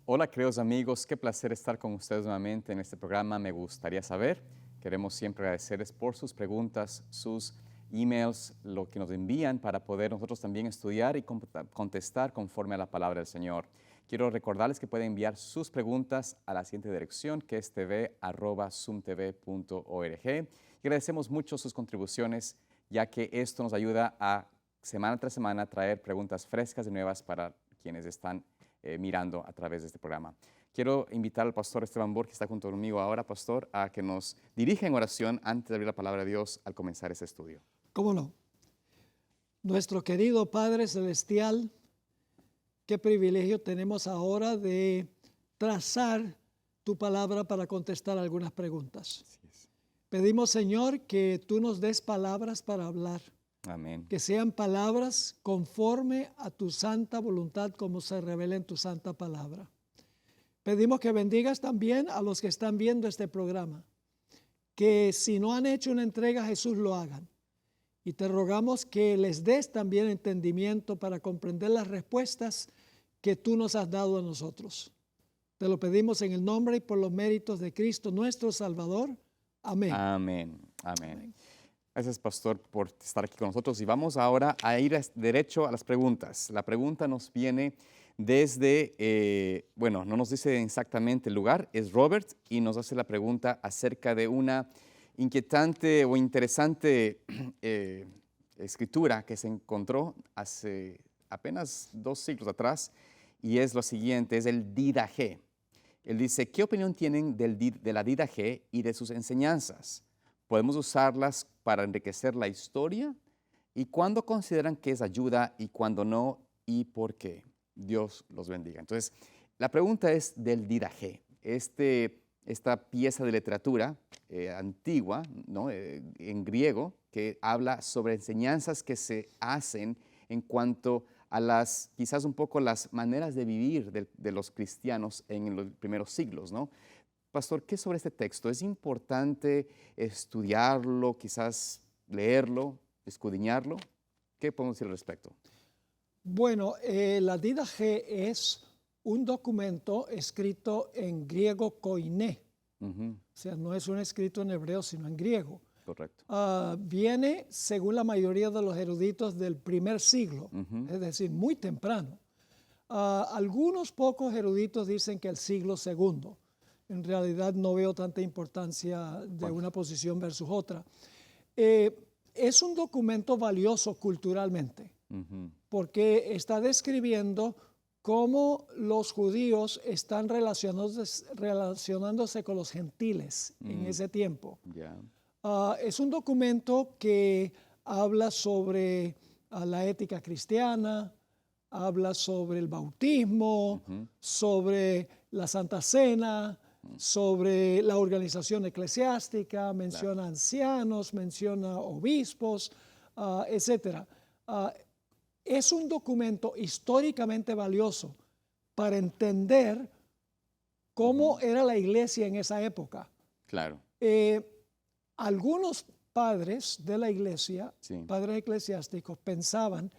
Hola, queridos amigos, qué placer estar con ustedes nuevamente en este programa. Me gustaría saber. Queremos siempre agradecerles por sus preguntas, sus emails, lo que nos envían para poder nosotros también estudiar y contestar conforme a la palabra del Señor. Quiero recordarles que pueden enviar sus preguntas a la siguiente dirección, que es tv@sumtv.org. Y agradecemos mucho sus contribuciones, ya que esto nos ayuda a semana tras semana traer preguntas frescas y nuevas para quienes están mirando a través de este programa. Quiero invitar al pastor Esteban Borg, que está junto conmigo ahora, pastor, a que nos dirija en oración antes de abrir la palabra de Dios al comenzar este estudio. ¿Cómo no? Nuestro querido Padre Celestial, qué privilegio tenemos ahora de trazar tu palabra para contestar algunas preguntas. Así es. Pedimos, Señor, que tú nos des palabras para hablar, Amén. que sean palabras conforme a tu santa voluntad como se revela en tu santa palabra. Pedimos que bendigas también a los que están viendo este programa, que si no han hecho una entrega a Jesús lo hagan. Y te rogamos que les des también entendimiento para comprender las respuestas que tú nos has dado a nosotros. Te lo pedimos en el nombre y por los méritos de Cristo nuestro Salvador. Amén. Amén. Amén. Gracias, pastor, por estar aquí con nosotros. Y vamos ahora a ir derecho a las preguntas. La pregunta nos viene desde, no nos dice exactamente el lugar, es Robert, y nos hace la pregunta acerca de una inquietante o interesante escritura que se encontró hace apenas 2 siglos atrás, y es lo siguiente, es el Didache. Él dice, ¿qué opinión tienen de la Didache y de sus enseñanzas? ¿Podemos usarlas para enriquecer la historia? ¿Y cuándo consideran que es ayuda y cuándo no? ¿Y por qué? Dios los bendiga. Entonces, la pregunta es del Didache, esta pieza de literatura antigua, ¿no? En griego, que habla sobre enseñanzas que se hacen en cuanto a quizás un poco las maneras de vivir de los cristianos en los primeros siglos, ¿no? Pastor, ¿qué sobre este texto? ¿Es importante estudiarlo, quizás leerlo, escudriñarlo? ¿Qué podemos decir al respecto? Bueno, la Didache es un documento escrito en griego koiné. Ujú, O sea, no es un escrito en hebreo, sino en griego. correcto. Viene, según la mayoría de los eruditos, del primer siglo, Ujú, es decir, muy temprano. Algunos pocos eruditos dicen que el siglo segundo. En realidad no veo tanta importancia de bueno, una posición versus otra. Eh, es un documento valioso culturalmente ujú, porque está describiendo cómo los judíos están relacionándose con los gentiles en ese tiempo. ya, Es un documento que habla sobre la ética cristiana, habla sobre el bautismo, ujú, sobre la Santa Cena, sobre la organización eclesiástica, claro, menciona ancianos, menciona obispos, etcétera. Ah, es un documento históricamente valioso para entender cómo ujú, era la iglesia en esa época. claro, Eh, algunos padres de la iglesia, sí, padres eclesiásticos, pensaban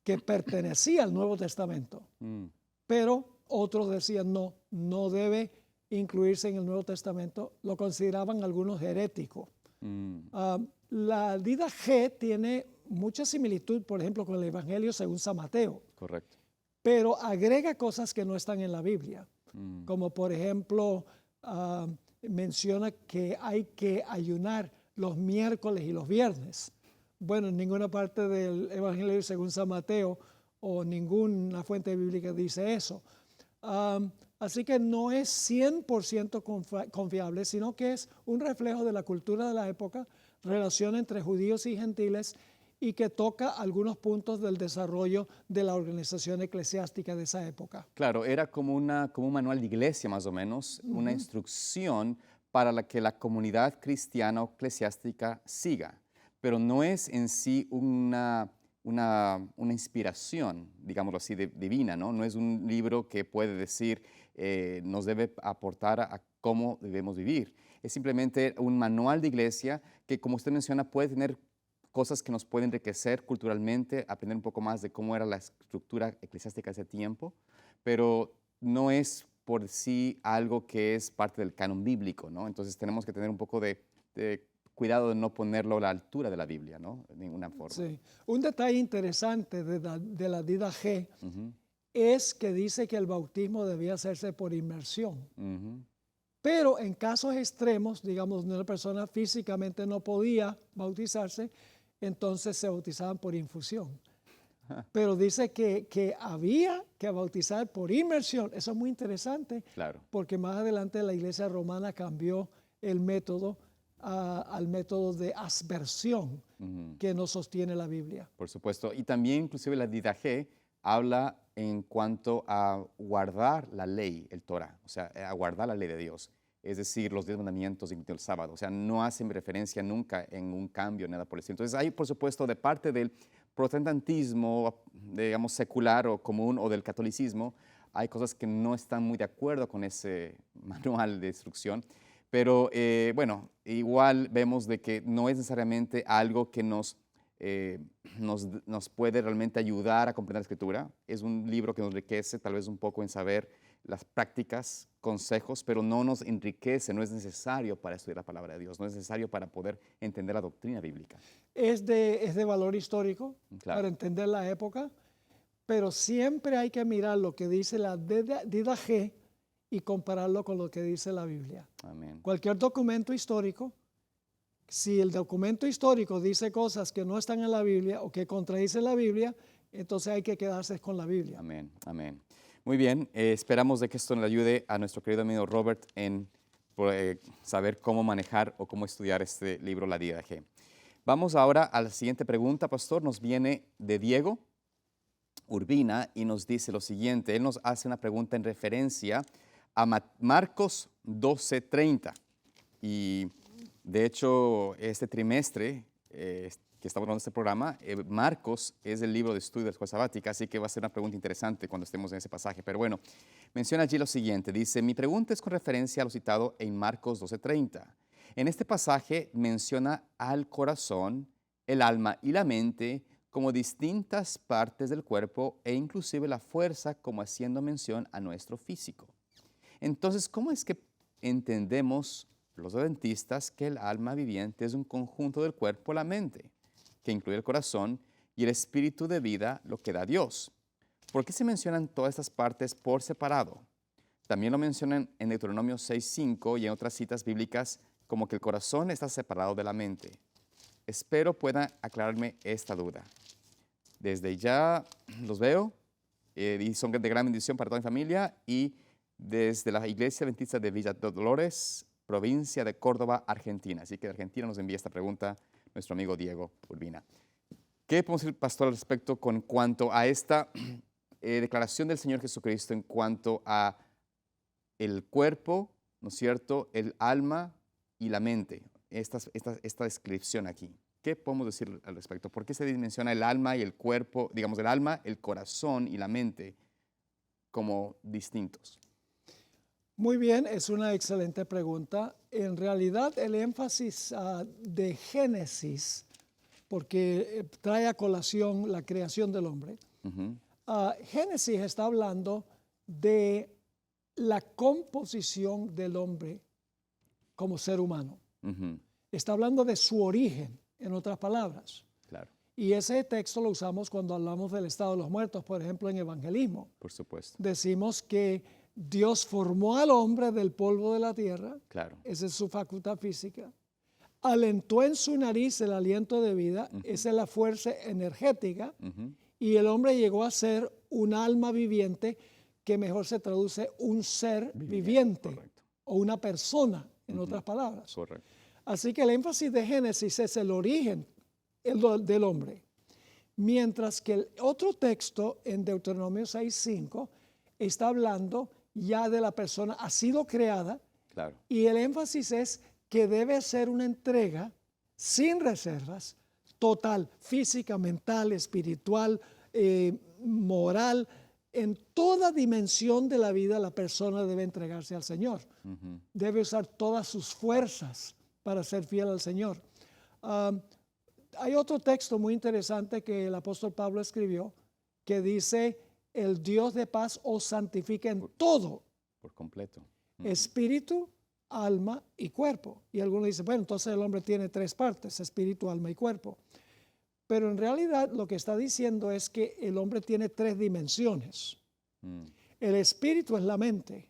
que pertenecía al Nuevo Testamento, mm, pero otros decían no, no debe incluirse en el Nuevo Testamento, lo consideraban algunos heréticos. mm, Ah, la Didache tiene mucha similitud, por ejemplo, con el Evangelio según San Mateo, correcto. pero agrega cosas que no están en la Biblia, Mm, como por ejemplo menciona que hay que ayunar los miércoles y los viernes. Bueno, en ninguna parte del Evangelio según San Mateo o ninguna fuente bíblica dice eso. Así que no es 100% confiable, sino que es un reflejo de la cultura de la época, relación entre judíos y gentiles, y que toca algunos puntos del desarrollo de la organización eclesiástica de esa época. claro, era como un manual de iglesia más o menos, una instrucción para que la comunidad cristiana o eclesiástica siga, pero no es en sí una inspiración, digámoslo así, divina, ¿no? No es un libro que puede decir, nos debe aportar a cómo debemos vivir. Es simplemente un manual de iglesia que, como usted menciona, puede tener cosas que nos pueden enriquecer culturalmente, aprender un poco más de cómo era la estructura eclesiástica de ese tiempo, pero no es por sí algo que es parte del canon bíblico, ¿no? Entonces tenemos que tener un poco de cuidado de no ponerlo a la altura de la Biblia, ¿no? De ninguna forma. Sí. Un detalle interesante de la Didache Ujú, es que dice que el bautismo debía hacerse por inmersión. ujú. Pero en casos extremos, digamos, una persona físicamente no podía bautizarse, entonces se bautizaban por infusión. Pero dice que había que bautizar por inmersión. Eso es muy interesante, Claro. porque más adelante la iglesia romana cambió el método al método de aspersión Ujú. que nos sostiene la Biblia. Por supuesto. Y también inclusive la Didache habla en cuanto a guardar la ley, el Torah, o sea, a guardar la ley de Dios. Es decir, los 10 mandamientos, incluido el sábado. O sea, no hacen referencia nunca en un cambio, nada por el estilo. Entonces, hay, por supuesto, de parte del protestantismo, digamos, secular o común, o del catolicismo, hay cosas que no están muy de acuerdo con ese manual de instrucción. Pero, bueno, igual vemos de que no es necesariamente algo que eh, nos puede realmente ayudar a comprender la Escritura. Es un libro que nos enriquece tal vez un poco en saber las prácticas, consejos, pero no nos enriquece, no es necesario para estudiar la palabra de Dios, no es necesario para poder entender la doctrina bíblica. Es de valor histórico Claro. para entender la época, pero siempre hay que mirar lo que dice la Didache y compararlo con lo que dice la Biblia. Amén. Cualquier documento histórico, si el documento histórico dice cosas que no están en la Biblia o que contradicen la Biblia, entonces hay que quedarse con la Biblia. Amén. Amén. Muy bien, esperamos de que esto le ayude a nuestro querido amigo Robert en saber cómo manejar o cómo estudiar este libro, La Didache. Vamos ahora a la siguiente pregunta, pastor. Nos viene de Diego Urbina y nos dice lo siguiente. Él nos hace una pregunta en referencia a Marcos 12:30. Y de hecho, este trimestre que estamos dando este programa, Marcos es el libro de estudio de la escuela sabática, así que va a ser una pregunta interesante cuando estemos en ese pasaje. Pero bueno, menciona allí lo siguiente. Dice, mi pregunta es con referencia a lo citado en Marcos 12:30. En este pasaje menciona al corazón, el alma y la mente como distintas partes del cuerpo e inclusive la fuerza como haciendo mención a nuestro físico. Entonces, ¿cómo es que entendemos los adventistas que el alma viviente es un conjunto del cuerpo, la mente, que incluye el corazón y el espíritu de vida, lo que da Dios? ¿Por qué se mencionan todas estas partes por separado? También lo mencionan en Deuteronomio 6:5 y en otras citas bíblicas como que el corazón está separado de la mente. Espero puedan aclararme esta duda. Desde ya los veo y son de gran bendición para toda mi familia y desde la Iglesia Adventista de Villa Dolores, provincia de Córdoba, Argentina. Así que de Argentina nos envía esta pregunta nuestro amigo Diego Urbina. ¿Qué podemos decir, pastor, al respecto con cuanto a esta declaración del Señor Jesucristo en cuanto a el cuerpo, ¿no es cierto?, el alma y la mente? Esta descripción aquí. ¿Qué podemos decir al respecto? ¿Por qué se menciona el alma y el cuerpo, digamos, el alma, el corazón y la mente como distintos? Muy bien, es una excelente pregunta. En realidad, el énfasis de Génesis, porque trae a colación la creación del hombre, Ujú, Génesis está hablando de la composición del hombre como ser humano. ujú, Está hablando de su origen, en otras palabras. claro, Y ese texto lo usamos cuando hablamos del estado de los muertos, por ejemplo, en evangelismo. por supuesto, Decimos que Dios formó al hombre del polvo de la tierra, claro. esa es su facultad física, alentó en su nariz el aliento de vida, esa es la fuerza energética, Ujú, y el hombre llegó a ser un alma viviente, que mejor se traduce un ser viviente correcto, o una persona, en otras palabras. correcto. Así que el énfasis de Génesis es el origen del hombre. Mientras que el otro texto en Deuteronomio 6:5 está hablando ya de la persona, ha sido creada, Claro, y el énfasis es que debe ser una entrega sin reservas, total, física, mental, espiritual, moral. En toda dimensión de la vida la persona debe entregarse al Señor. ujú, Debe usar todas sus fuerzas para ser fiel al Señor. Hay otro texto muy interesante que el apóstol Pablo escribió que dice, el Dios de paz os santifica en todo, Por completo. Espíritu, alma y cuerpo. Y algunos dicen, bueno, entonces el hombre tiene tres partes, espíritu, alma y cuerpo. Pero en realidad lo que está diciendo es que el hombre tiene tres dimensiones. Mm, El espíritu es la mente.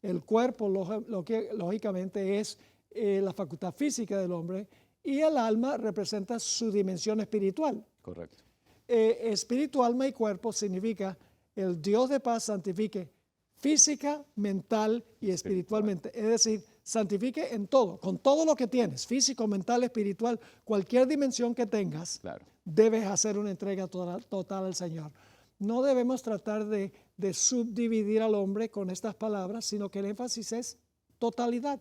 El cuerpo, lógicamente, es la facultad física del hombre. Y el alma representa su dimensión espiritual. correcto. Espíritu, alma y cuerpo significa el Dios de paz santifique física, mental y espiritualmente. Es decir, santifique en todo, con todo lo que tienes, físico, mental, espiritual, cualquier dimensión que tengas, Claro. debes hacer una entrega total al Señor. No debemos tratar de subdividir al hombre con estas palabras, sino que el énfasis es totalidad.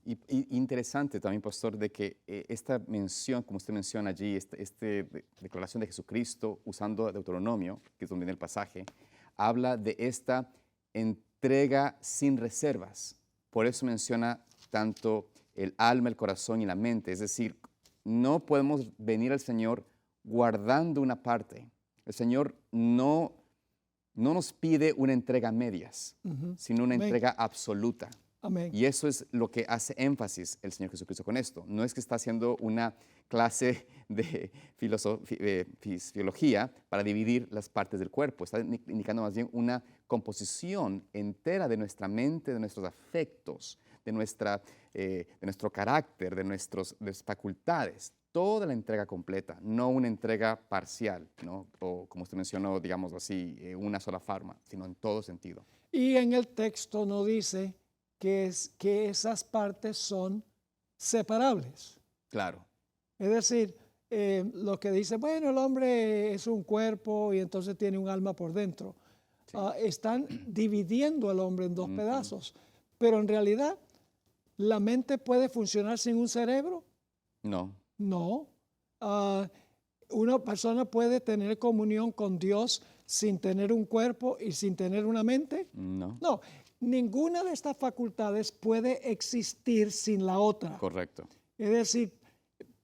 Y interesante también, pastor, de que esta mención, como usted menciona allí, esta declaración de Jesucristo usando Deuteronomio, que es donde viene el pasaje, habla de esta entrega sin reservas. Por eso menciona tanto el alma, el corazón y la mente. Es decir, no podemos venir al Señor guardando una parte. El Señor no nos pide una entrega a medias, sino una Amén. entrega absoluta. Amén. Y eso es lo que hace énfasis el Señor Jesucristo con esto. No es que está haciendo una clase de fisiología para dividir las partes del cuerpo. Está indicando más bien una composición entera de nuestra mente, de nuestros afectos, de nuestro carácter, de nuestras facultades. Toda la entrega completa, no una entrega parcial, ¿no? O como usted mencionó, digamos así, una sola forma, sino en todo sentido. Y en el texto no dice que esas partes son separables. Claro. Es decir, lo que dice, bueno, el hombre es un cuerpo y entonces tiene un alma por dentro. Están dividiendo al hombre en dos pedazos, pero en realidad, ¿la mente puede funcionar sin un cerebro? No. No. Una persona puede tener comunión con Dios sin tener un cuerpo y sin tener una mente. No. No, ninguna de estas facultades puede existir sin la otra. Correcto. Es decir,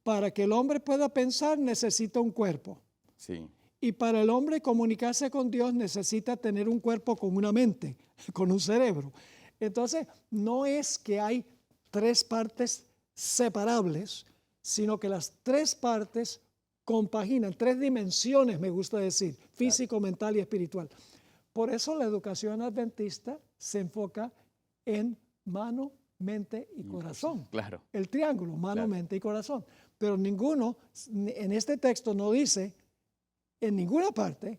para que el hombre pueda pensar necesita un cuerpo. Sí. Y para el hombre comunicarse con Dios necesita tener un cuerpo con una mente, con un cerebro. Entonces, no es que hay tres partes separables, sino que las tres partes compaginan, tres dimensiones, me gusta decir, físico, mental y espiritual. Por eso la educación adventista se enfoca en mano, mente y corazón. Claro. El triángulo, mano, Claro. mente y corazón. Pero ninguno, en este texto no dice en ninguna parte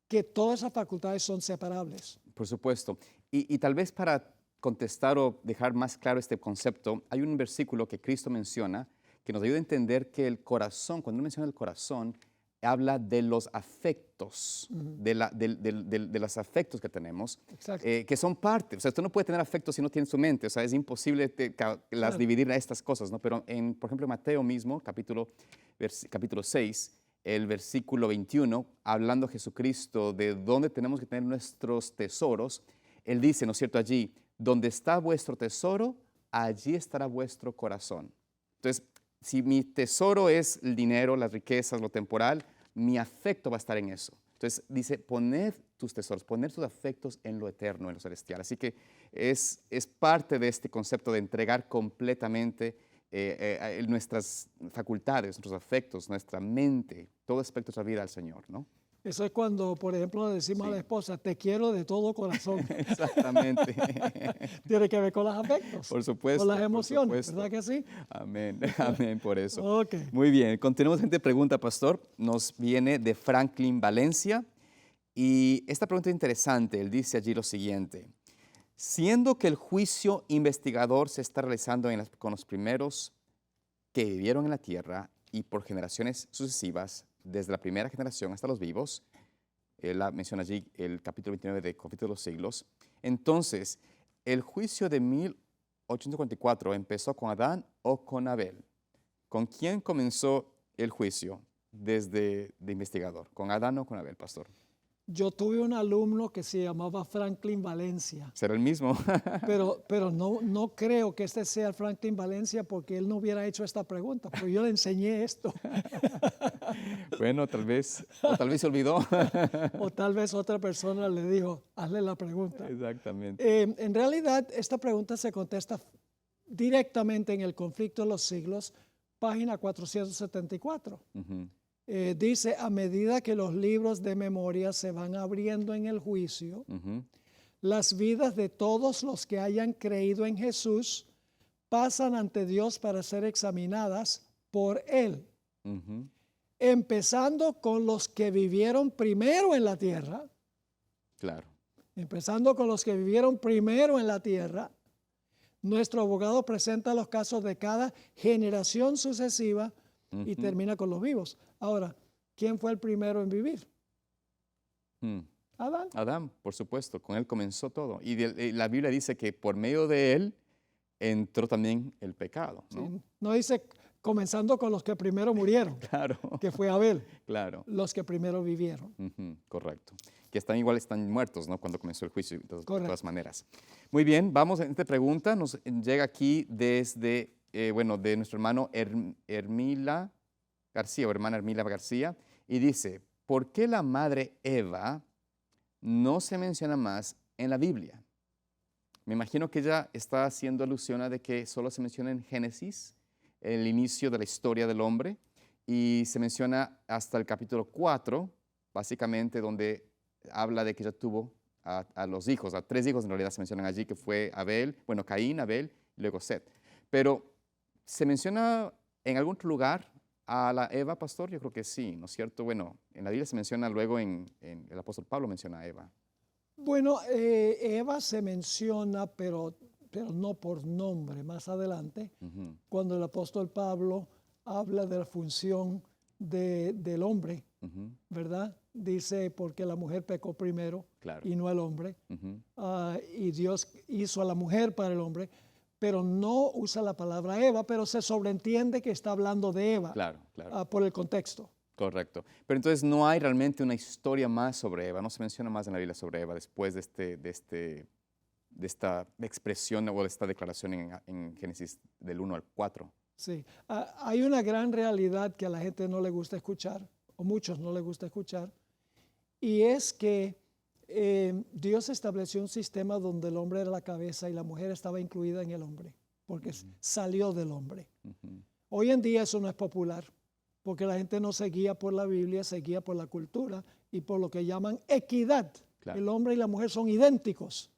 que todas esas facultades son separables. Por supuesto. Y tal vez para contestar o dejar más claro este concepto, hay un versículo que Cristo menciona que nos ayuda a entender que el corazón, cuando uno menciona el corazón, habla de los afectos, de los afectos que tenemos, Exacto. que son parte. O sea, usted no puede tener afectos si no tiene su mente. O sea, es imposible las dividir a estas cosas, ¿no? Pero, por ejemplo, Mateo mismo, capítulo 6, el versículo 21, hablando Jesucristo de dónde tenemos que tener nuestros tesoros, Él dice, ¿no es cierto?, allí, donde está vuestro tesoro, allí estará vuestro corazón. Entonces, si mi tesoro es el dinero, las riquezas, lo temporal, mi afecto va a estar en eso. Entonces dice, poned tus tesoros, poner tus afectos en lo eterno, en lo celestial. Así que es parte de este concepto de entregar completamente nuestras facultades, nuestros afectos, nuestra mente, todo aspecto de nuestra vida al Señor, ¿no? Eso es cuando, por ejemplo, le decimos a la esposa, te quiero de todo corazón. Exactamente. Tiene que ver con los afectos. Por supuesto. Con las emociones, por supuesto. ¿verdad que sí? Amén, amén por eso. Ok. Muy bien, continuamos. Siguiente pregunta, pastor. Nos viene de Franklin Valencia. Y esta pregunta es interesante. Él dice allí lo siguiente. Siendo que el juicio investigador se está realizando con los primeros que vivieron en la tierra y por generaciones sucesivas, desde la primera generación hasta los vivos, él menciona allí el capítulo 29 de Conflicto de los Siglos. Entonces, ¿el juicio de 1844 empezó con Adán o con Abel? ¿Con quién comenzó el juicio de investigador? ¿Con Adán o con Abel, pastor? Yo tuve un alumno que se llamaba Franklin Valencia, ¿Será el mismo? pero no creo que este sea Franklin Valencia porque él no hubiera hecho esta pregunta, pero yo le enseñé esto. Bueno, tal vez, o tal vez se olvidó. O tal vez otra persona le dijo, hazle la pregunta. Exactamente. En realidad, esta pregunta se contesta directamente en el Conflicto de los Siglos, página 474. Ujú, Dice, a medida que los libros de memoria se van abriendo en el juicio, ujú, las vidas de todos los que hayan creído en Jesús pasan ante Dios para ser examinadas por Él, ujú. empezando con los que vivieron primero en la tierra, Claro. empezando con los que vivieron primero en la tierra. Nuestro abogado presenta los casos de cada generación sucesiva y Ujú. termina con los vivos. Ahora, ¿quién fue el primero en vivir? Mm. Adán. Adán, por supuesto, con él comenzó todo. Y la Biblia dice que por medio de él entró también el pecado, ¿no? ¿Sí? No dice comenzando con los que primero murieron, Claro, que fue Abel, claro. los que primero vivieron. Ujú, correcto. Que están igual, están muertos, ¿no? Cuando comenzó el juicio, de todas Correcto. maneras. Muy bien, vamos a esta pregunta. Nos llega aquí desde, bueno, de nuestro hermano Hermila García, o hermana Hermila García, y dice, ¿por qué la madre Eva no se menciona más en la Biblia? Me imagino que ella está haciendo alusión a de que solo se menciona en Génesis, el inicio de la historia del hombre, y se menciona hasta el capítulo 4, básicamente donde habla de que ella tuvo a los hijos, a 3 hijos en realidad se mencionan allí, que fue Abel, bueno, Caín, Abel y luego Set. Pero, ¿se menciona en algún otro lugar a la Eva, pastor? Yo creo que sí, ¿no es cierto? Bueno, en la Biblia se menciona luego en el apóstol Pablo menciona a Eva. Bueno, Eva se menciona, pero no por nombre, más adelante, Ujú, cuando el apóstol Pablo habla de la función del hombre, ujú, ¿verdad? Dice, porque la mujer pecó primero claro. y no el hombre, Ujú, y Dios hizo a la mujer para el hombre, pero no usa la palabra Eva, pero se sobreentiende que está hablando de Eva claro, claro. por el contexto. Correcto. Pero entonces no hay realmente una historia más sobre Eva, no se menciona más en la Biblia sobre Eva después de esta expresión o de esta declaración en Génesis del 1 al 4. Sí, hay una gran realidad que a la gente no le gusta escuchar, o muchos no les gusta escuchar, y es que Dios estableció un sistema donde el hombre era la cabeza y la mujer estaba incluida en el hombre, porque salió del hombre. Ujú, Hoy en día eso no es popular, porque la gente no se guía por la Biblia, se guía por la cultura y por lo que llaman equidad. claro. El hombre y la mujer son idénticos.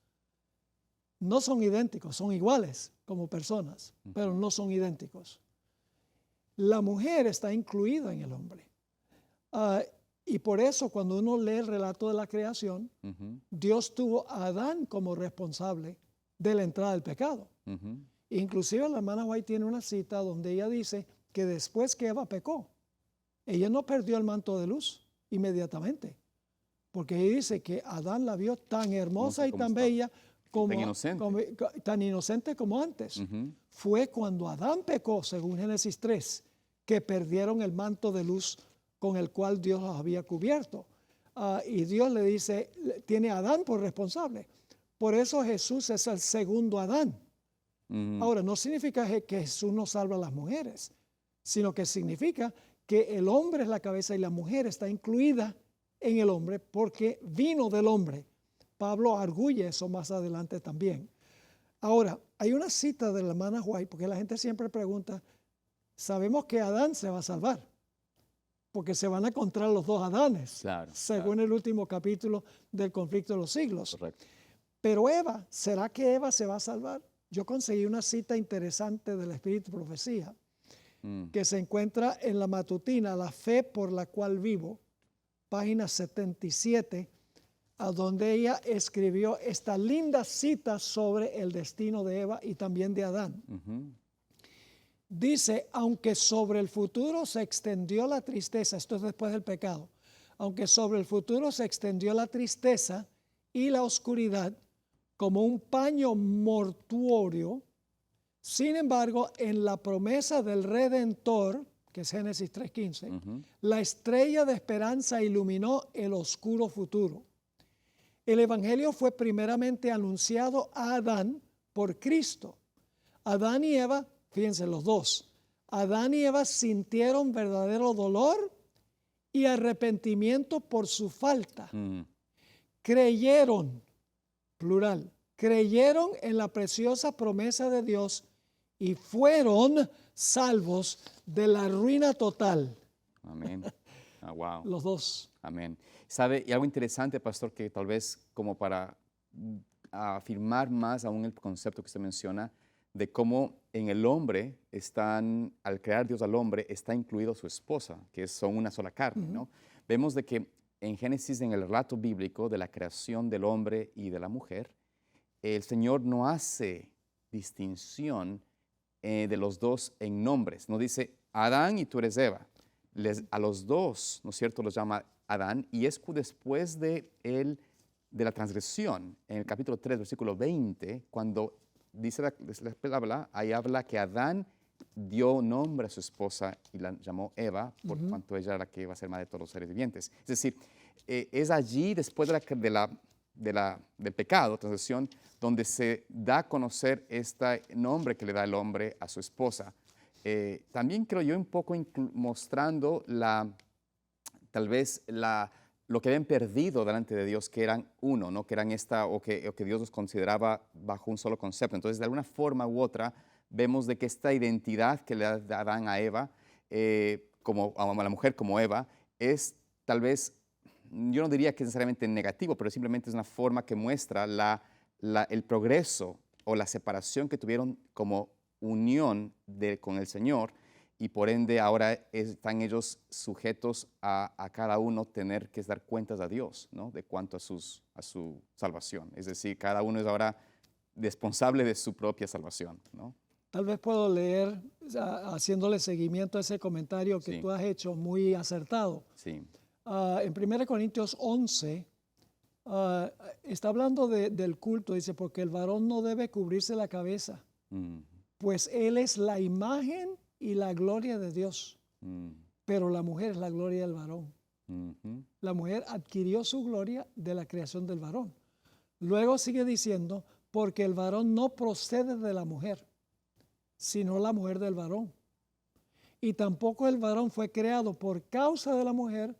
No son idénticos, son iguales como personas, pero no son idénticos. La mujer está incluida en el hombre. Y por eso cuando uno lee el relato de la creación, Ujú, Dios tuvo a Adán como responsable de la entrada del pecado. ujú, Inclusive la hermana White tiene una cita donde ella dice que después que Eva pecó, ella no perdió el manto de luz inmediatamente, porque ella dice que Adán la vio tan hermosa y como tan estaba. bella como, Tan inocente. tan inocente como antes. Ujú, Fue cuando Adán pecó, según Génesis 3, que perdieron el manto de luz con el cual Dios los había cubierto. Y Dios le dice, tiene a Adán por responsable. Por eso Jesús es el segundo Adán. ujú, Ahora, no significa que Jesús no salva a las mujeres, sino que significa que el hombre es la cabeza y la mujer está incluida en el hombre porque vino del hombre. Pablo arguye eso más adelante también. Ahora, hay una cita de la hermana White, porque la gente siempre pregunta, sabemos que Adán se va a salvar, porque se van a encontrar los dos Adanes, Claro, según el último capítulo del conflicto de los siglos. correcto. Pero Eva, ¿será que Eva se va a salvar? Yo conseguí una cita interesante del Espíritu de Profecía, Mm, que se encuentra en la matutina, La fe por la cual vivo, página 77, a donde ella escribió esta linda cita sobre el destino de Eva y también de Adán. ujú, Dice, aunque sobre el futuro se extendió la tristeza, esto es después del pecado, aunque sobre el futuro se extendió la tristeza y la oscuridad como un paño mortuorio, sin embargo, en la promesa del Redentor, que es Génesis 3:15, Ujú. la estrella de esperanza iluminó el oscuro futuro. El Evangelio fue primeramente anunciado a Adán por Cristo. Adán y Eva, fíjense los dos, Adán y Eva sintieron verdadero dolor y arrepentimiento por su falta. Mm. Creyeron, plural, creyeron en la preciosa promesa de Dios y fueron salvos de la ruina total. Amén. Ah, wow. Los dos. Amén. ¿Sabe? Y algo interesante, pastor, que tal vez como para afirmar más aún el concepto que usted menciona, de cómo en el hombre están, al crear Dios al hombre, está incluido su esposa, que son una sola carne, ¿no? Vemos de que en Génesis, en el relato bíblico de la creación del hombre y de la mujer, el Señor no hace distinción de los dos en nombres. No dice Adán y tú eres Eva. A los dos, ¿no es cierto?, los llama Adán, y es después de la transgresión, en el capítulo 3, versículo 20, cuando dice la palabra, ahí habla que Adán dio nombre a su esposa y la llamó Eva, por cuanto ella era la que iba a ser madre de todos los seres vivientes. Es decir, es allí, después del pecado, transgresión, donde se da a conocer este nombre que le da el hombre a su esposa. También creo yo un poco mostrando tal vez lo que habían perdido delante de Dios, que eran uno, ¿no? Que eran o que Dios los consideraba bajo un solo concepto. Entonces, de alguna forma u otra, vemos de que esta identidad que le da Adán a Eva, como a la mujer como Eva, es tal vez, yo no diría que es necesariamente negativo, pero simplemente es una forma que muestra el progreso o la separación que tuvieron como unión con el Señor, y por ende ahora están ellos sujetos a cada uno tener que dar cuentas a Dios, ¿no? De cuanto a su salvación. Es decir, cada uno es ahora responsable de su propia salvación, ¿no? Tal vez puedo leer, haciéndole seguimiento a ese comentario que Sí. tú has hecho, muy acertado. Sí. En 1 Corintios 11, está hablando del culto, dice, porque el varón no debe cubrirse la cabeza, Mm, pues él es la imagen y la gloria de Dios, mm, pero la mujer es la gloria del varón. mhm, La mujer adquirió su gloria de la creación del varón. Luego sigue diciendo, porque el varón no procede de la mujer, sino la mujer del varón. Y tampoco el varón fue creado por causa de la mujer,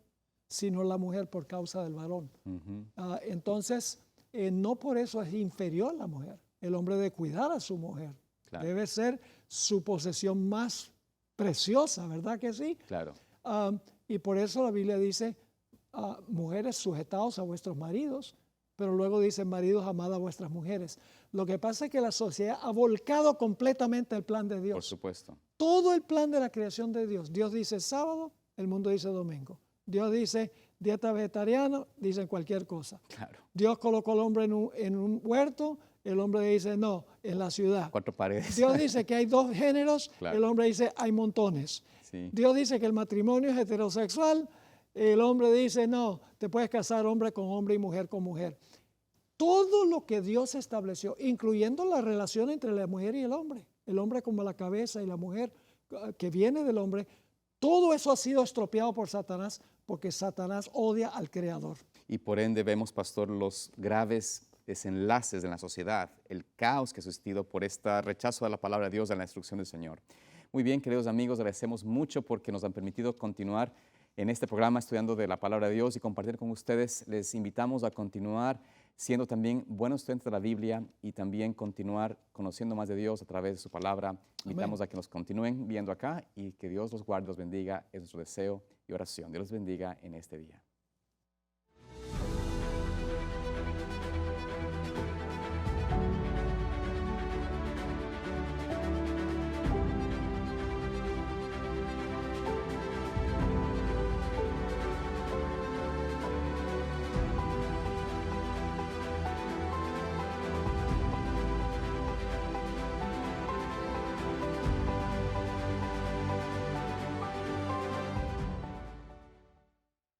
sino la mujer por causa del varón. mhm. Entonces, no por eso es inferior la mujer. El hombre debe cuidar a su mujer. Claro. Debe ser su posesión más preciosa, ¿verdad que sí? Claro. Y por eso la Biblia dice, mujeres sujetaos a vuestros maridos, pero luego dice, maridos amad a vuestras mujeres. Lo que pasa es que la sociedad ha volcado completamente el plan de Dios. Por supuesto. Todo el plan de la creación de Dios. Dios dice sábado, el mundo dice domingo. Dios dice dieta vegetariana, dicen cualquier cosa. Claro. Dios colocó al hombre en un huerto, el hombre dice no, en la ciudad. 4 paredes. Dios dice que hay 2 géneros, Claro. el hombre dice hay montones. Sí. Dios dice que el matrimonio es heterosexual, el hombre dice no, te puedes casar hombre con hombre y mujer con mujer. Todo lo que Dios estableció, incluyendo la relación entre la mujer y el hombre como la cabeza y la mujer que viene del hombre, todo eso ha sido estropeado por Satanás porque Satanás odia al Creador. Y por ende vemos, pastor, los graves desenlaces en la sociedad, el caos que ha existido por este rechazo a la palabra de Dios, a la instrucción del Señor. Muy bien, queridos amigos, agradecemos mucho porque nos han permitido continuar en este programa estudiando de la palabra de Dios y compartir con ustedes. Les invitamos a continuar siendo también buenos estudiantes de la Biblia y también continuar conociendo más de Dios a través de su palabra. Invitamos a que nos continúen viendo acá y que Dios los guarde, los bendiga. Es nuestro deseo y oración. Dios los bendiga en este día.